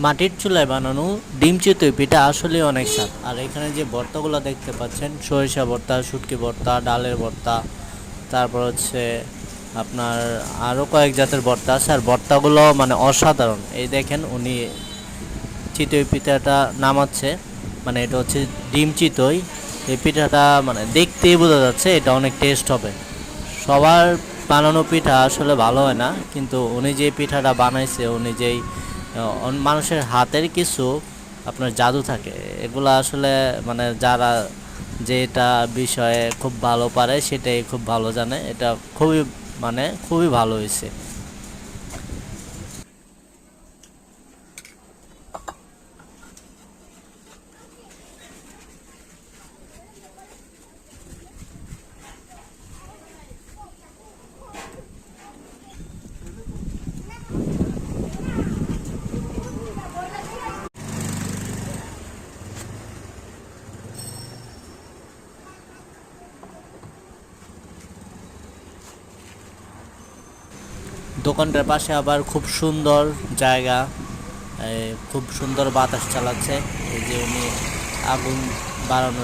মাটির চুলায় বানানো ডিম চিতই পিঠা আসলে অনেক স্বাদ। আর এখানে যে ভর্তাগুলো দেখতে পাচ্ছেন, সরিষা ভর্তা, শুটকি ভর্তা, ডালের ভর্তা, তারপর হচ্ছে আপনার আরও কয়েক জাতের ভর্তা আছে। আর ভর্তাগুলো মানে অসাধারণ। এই দেখেন উনি চিতই পিঠাটা নামাচ্ছে, মানে এটা হচ্ছে ডিম চিতই। এই পিঠাটা মানে দেখতেই বোঝা যাচ্ছে এটা অনেক টেস্ট হবে। সবার বানানো পিঠা আসলে ভালো হয় না, কিন্তু উনি যে পিঠাটা বানাইছে, উনি যেই মানুষের হাতের কিছু আপনার জাদু থাকে, এগুলো আসলে মানে যারা যেটা বিষয়ে খুব ভালো পারে সেটাই খুব ভালো জানে। এটা খুবই মানে খুবই ভালো হয়েছে। দোকানটার পাশে আবার খুব সুন্দর জায়গা, খুব সুন্দর বাতাস চালাচ্ছে। এই যে উনি আগুন বাড়ানোর